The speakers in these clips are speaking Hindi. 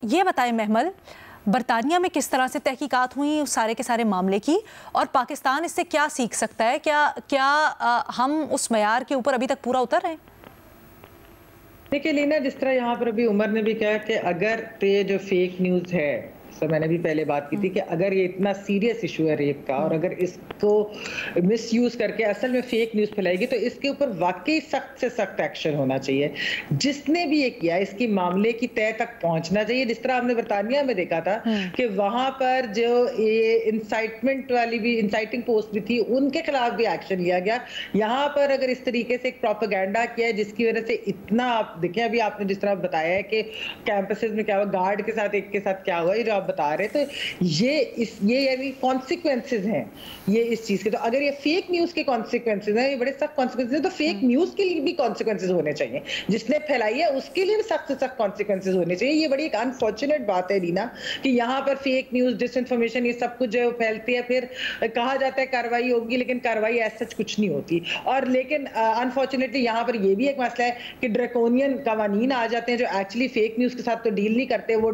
ये बताएं महमल, बरतानिया में किस तरह से तहकीकात हुई उस सारे के सारे मामले की, और पाकिस्तान इससे क्या सीख सकता है? क्या हम उस मयार के ऊपर अभी तक पूरा उतर रहे हैं? देखिए लीना, जिस तरह यहाँ पर अभी उमर ने भी कहा कि अगर ये जो फेक न्यूज़ है, सर मैंने भी पहले बात की थी कि अगर ये इतना सीरियस इशू है रेप का और अगर इसको मिसयूज करके असल में फेक न्यूज़ फैलाएगी तो इसके ऊपर वाकई सख्त से सख्त एक्शन होना चाहिए। जिसने भी ये किया इसकी मामले की तह तक पहुंचना चाहिए। जिस तरह हमने बरतानिया में देखा था कि वहां पर जो ये इंसाइटमेंट वाली भी इंसाइटिंग पोस्ट भी थी उनके खिलाफ भी एक्शन लिया गया। यहाँ पर अगर इस तरीके से एक प्रोपेगेंडा किया है जिसकी वजह से इतना, आप देखें अभी आपने जिस तरह बताया है कि कैंपसेस में क्या हुआ, गार्ड के साथ एक के साथ क्या हुआ, ये जो बता रहे, तो ये यानी कॉन्सिक्वेंसेस हैं ये इस चीज के। तो अगर ये फेक न्यूज के कॉन्सिक्वेंसेस हैं, ये बड़े सख्त कॉन्सिक्वेंसेस हैं, तो फेक न्यूज के लिए भी कॉन्सिक्वेंसेस होने चाहिए। जिसने फैलाई है उसके लिए भी सख्त से सख्त कॉन्सिक्वेंसेस होने चाहिए। ये बड़ी एक अनफॉर्चुनेट बात है रीना कि यहाँ पर फेक न्यूज, डिसइंफॉर्मेशन, ये सब कुछ जो है फैलती है, फिर कहा जाता है कार्रवाई होगी, लेकिन कार्रवाई ऐसा कुछ नहीं होती। और लेकिन अनफॉर्चुनेटली यहाँ पर ये भी एक मसला है कि ड्रैकोनियन कवानीन आ जाते हैं जो एक्चुअली फेक न्यूज के साथ तो डील नहीं करते, वो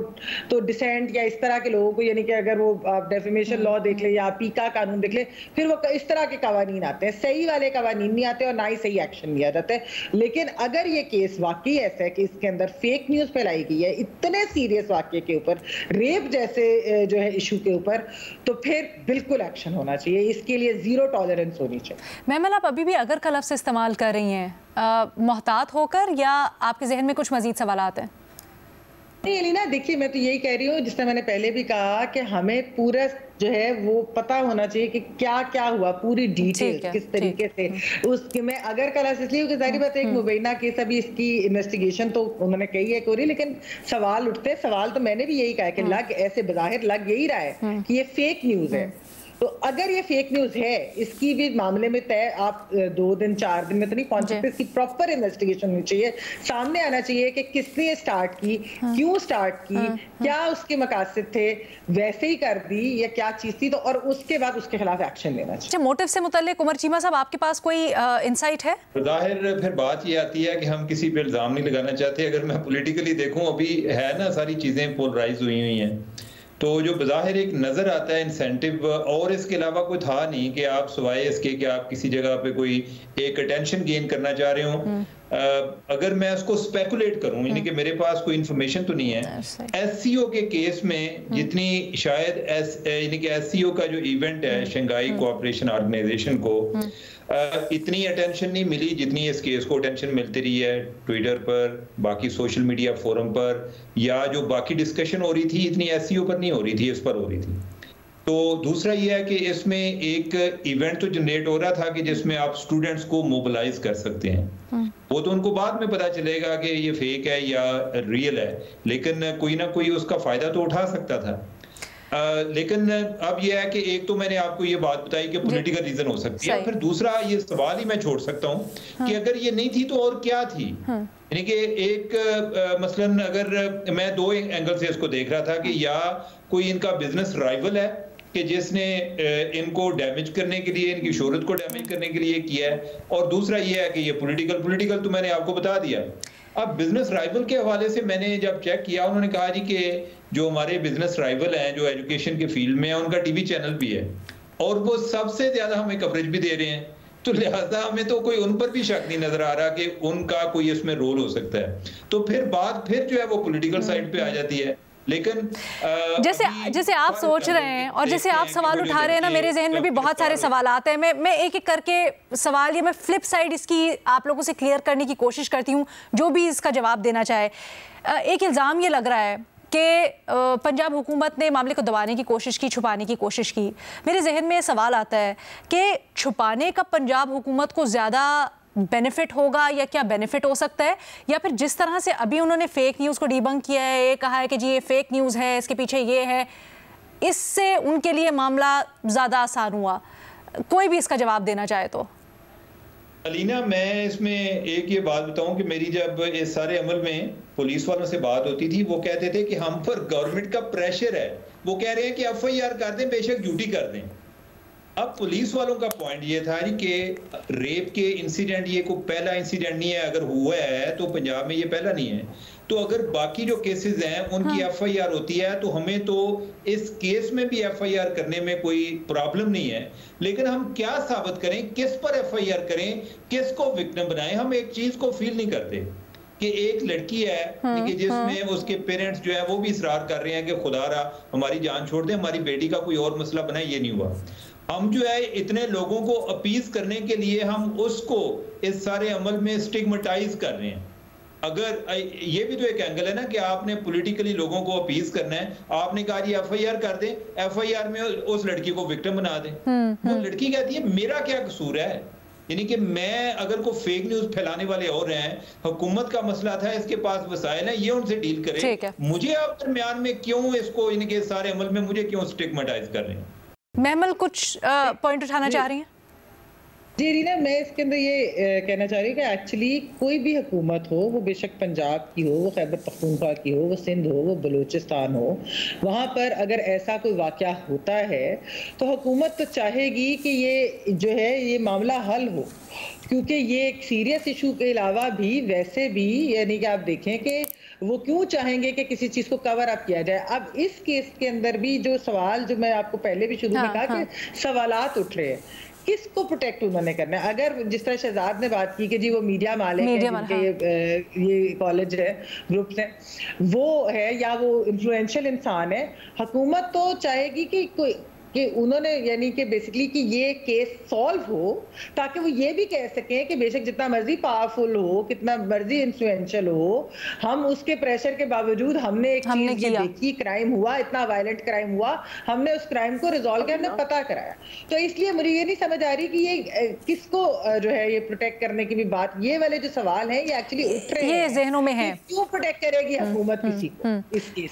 तो डिसेंट या इस तरह के लोगों को, यानी कि अगर वो डेफेमेशन लॉ देख ले या पीका कानून देख ले, फिर वो इस तरह के कवानीन आते हैं, सही वाले कवानीन नहीं आते और ना ही सही एक्शन लिया जाता है। लेकिन अगर ये केस वाकई ऐसा है कि इसके अंदर फेक न्यूज फैलाई गई है इतने सीरियस वाकये के ऊपर, रेप जैसे जो है इशू के ऊपर, तो फिर बिल्कुल एक्शन होना चाहिए। इसके लिए जीरो टॉलरेंस होनी चाहिए। महमल, आप अभी भी अगर का लफ्ज़ इस्तेमाल कर रही हैं मोहतात होकर, या आपके जहन में कुछ मजीद सवालात हैं? नहीं एलिना, देखिए मैं तो यही कह रही हूँ, जिससे मैंने पहले भी कहा कि हमें पूरा जो है वो पता होना चाहिए कि क्या क्या हुआ, पूरी डिटेल किस तरीके से उसके में। अगर कल इसलिए कि जाहिर बात है एक मुबैना केस, अभी इसकी इन्वेस्टिगेशन तो उन्होंने कही है कोरी, लेकिन सवाल उठते, सवाल तो मैंने भी यही कहा कि लग ऐसे बज़ाहिर लग यही रहा है कि ये फेक न्यूज है। तो अगर ये फेक न्यूज है, इसकी भी मामले में तय आप 2 दिन 4 दिन में तो नहीं पहुंच सकते, इसकी प्रॉपर इन्वेस्टिगेशन होनी चाहिए, सामने आना चाहिए कि किसने स्टार्ट की, क्यों स्टार्ट की, क्या उसके मकासद थे, वैसे ही कर दी या क्या चीज थी, तो और उसके बाद उसके खिलाफ एक्शन लेना चाहिए। मोटिव से मुताल्लिक उमर चीमा साहब, आपके पास कोई इंसाइट है? जाहिर फिर बात ये आती है कि हम किसी पे इल्जाम नहीं लगाना चाहते। अगर मैं पॉलिटिकली देखूं, अभी है ना सारी चीजें पोलराइज हुई हैं, तो जो बज़ाहिर एक नज़र आता है इंसेंटिव, और इसके अलावा कोई था नहीं कि आप सिवाय इसके कि आप किसी जगह पे कोई एक अटेंशन गेन करना चाह रहे हो। अगर मैं उसको स्पेकुलेट करूं, यानी कि मेरे पास कोई इन्फॉर्मेशन तो नहीं है, एससीओ के केस में जितनी शायद यानी कि एससीओ का जो इवेंट है, शंघाई कोऑपरेशन ऑर्गेनाइजेशन को इतनी अटेंशन नहीं मिली जितनी इस केस को अटेंशन मिलती रही है ट्विटर पर, बाकी सोशल मीडिया फोरम पर, या जो बाकी डिस्कशन हो रही थी इतनी एससीओ पर नहीं हो रही थी, इस पर हो रही थी। तो दूसरा ये है कि इसमें एक इवेंट तो जनरेट हो रहा था कि जिसमें आप स्टूडेंट्स को मोबिलाइज कर सकते हैं। वो तो उनको बाद में पता चलेगा कि ये फेक है या रियल है, लेकिन कोई ना कोई उसका फायदा तो उठा सकता था। लेकिन अब यह है कि एक तो मैंने आपको ये बात बताई कि पॉलिटिकल रीजन हो सकती है, फिर दूसरा ये सवाल ही मैं छोड़ सकता हूँ कि अगर ये नहीं थी तो और क्या थी। यानी कि एक मसलन अगर मैं 2 एंगल से इसको देख रहा था कि या कोई इनका बिजनेस राइवल है कि जिसने इनको डैमेज करने के लिए, इनकी शोहरत को डैमेज करने के लिए किया है, और दूसरा ये है कि ये पॉलिटिकल तो मैंने आपको बता दिया। अब बिजनेस राइवल के हवाले से मैंने जब चेक किया, उन्होंने कहा जी कि जो हमारे बिजनेस राइवल हैं जो एजुकेशन के फील्ड में है, उनका टीवी चैनल भी है और वो सबसे ज्यादा हमें कवरेज भी दे रहे हैं, तो लिहाजा हमें तो कोई उन पर भी शक नहीं नजर आ रहा कि उनका कोई इसमें रोल हो सकता है। तो फिर बात फिर जो है वो पॉलिटिकल साइड पे आ जाती है। लेकिन जैसे आप सोच रहे हैं और जैसे आप सवाल उठा रहे हैं ना, मेरे जहन में भी बहुत सारे सवाल आते हैं। मैं एक एक करके सवाल, ये मैं फ्लिप साइड इसकी आप लोगों से क्लियर करने की कोशिश करती हूँ, जो भी इसका जवाब देना चाहे। एक इल्ज़ाम ये लग रहा है कि पंजाब हुकूमत ने मामले को दबाने की कोशिश की, छुपाने की कोशिश की। मेरे जहन में सवाल आता है कि छुपाने का पंजाब हुकूमत को ज़्यादा बेनिफिट होगा या क्या बेनिफिट हो सकता है, या फिर जिस तरह से अभी उन्होंने फेक न्यूज़ को डिबंक किया है, ये कहा है कि जी ये फेक न्यूज़ है, इसके पीछे ये है, इससे उनके लिए मामला ज़्यादा आसान हुआ। कोई भी इसका जवाब देना चाहे तो। अलीना, मैं इसमें एक ये बात बताऊं कि मेरी जब इस सारे अमल में पुलिस वालों से बात होती थी, वो कहते थे कि हम पर गवर्नमेंट का प्रेशर है, वो कह रहे हैं कि एफआईआर कर दें, बेशक ड्यूटी कर दें। अब पुलिस वालों का पॉइंट ये था कि रेप के इंसिडेंट ये कोई पहला इंसिडेंट नहीं है, अगर हुआ है तो पंजाब में ये पहला नहीं है। तो अगर बाकी जो केसेस हैं उनकी एफआईआर होती है तो हमें तो इस केस में भी एफआईआर करने में कोई प्रॉब्लम नहीं है, लेकिन हम क्या साबित करें, किस पर एफआईआर करें, किसको विक्टिम बनाएं। हम एक चीज को फील नहीं करते कि एक लड़की है कि जिसमें उसके पेरेंट्स जो है वो भी इसरार कर रहे हैं कि खुदारा हमारी जान छोड़ दे, हमारी बेटी का कोई और मसला बना, ये नहीं हुआ। हम जो है इतने लोगों को अपीज करने के लिए हम उसको इस सारे अमल में स्टिग्मेटाइज कर रहे हैं। अगर ये भी तो एक एंगल है ना कि आपने पॉलिटिकली लोगों को अपीज करना है, आपने कहा जी एफआईआर कर दें, एफआईआर में उस लड़की को विक्टिम बना दें। वो लड़की कहती है मेरा क्या कसूर है, यानी कि मैं अगर को फेक न्यूज फैलाने वाले और हैं, हुकूमत का मसला था, इसके पास वसाइल है, ये उनसे डील करे, मुझे आप दरमियान में क्यों इसको इनके सारे अमल में मुझे क्यों स्टिग्मेटाइज कर रहे हैं। महमल कुछ पॉइंट उठाना चाह रही हैं? जी रीना, मैं इसके अंदर ये कहना चाह रही हूँ कि एक्चुअली कोई भी हुकूमत हो, वो बेशक पंजाब की हो, वो खैबर पख्तूनख्वा की हो, वो सिंध हो, वो बलूचिस्तान हो, वहाँ पर अगर ऐसा कोई वाक़या होता है तो हुकूमत तो चाहेगी कि ये जो है ये मामला हल हो, क्योंकि ये एक सीरियस इशू के अलावा भी वैसे भी यानी कि आप देखें कि वो क्यों चाहेंगे कि किसी चीज को कवर अप किया जाए। अब इस केस के अंदर भी जो सवाल जो मैं आपको पहले भी शुरू में कहा कि सवालात उठ रहे हैं, किसको प्रोटेक्ट उन्होंने करना है। अगर जिस तरह शहजाद ने बात की कि जी वो मीडिया मालिक है, जिनके ये कॉलेज है, ग्रुप्स हैं, वो है या वो इन्फ्लुएंशियल इंसान है, हुकूमत तो चाहेगी कि उन्होंने यानी कि बेसिकली कि ये केस सॉल्व हो, ताकि वो ये भी कह सकें कि बेशक जितना मर्जी पावरफुल हो, कितना मर्जी इन्फ्लुएंशियल हो, हम उसके प्रेशर के बावजूद हमने एक चीज ये देखी, क्राइम हुआ, इतना वायलेंट क्राइम हुआ, हमने उस क्राइम को रिजॉल्व किया, हमने पता कराया। तो इसलिए मुझे ये नहीं समझ आ रही कि ये किसको जो है ये प्रोटेक्ट करने की भी बात, ये वाले जो सवाल है ये एक्चुअली उठ रहे हैं, ये ज़हनों में है, क्यों प्रोटेक्ट करेगी हुकूमत किसी को इस केस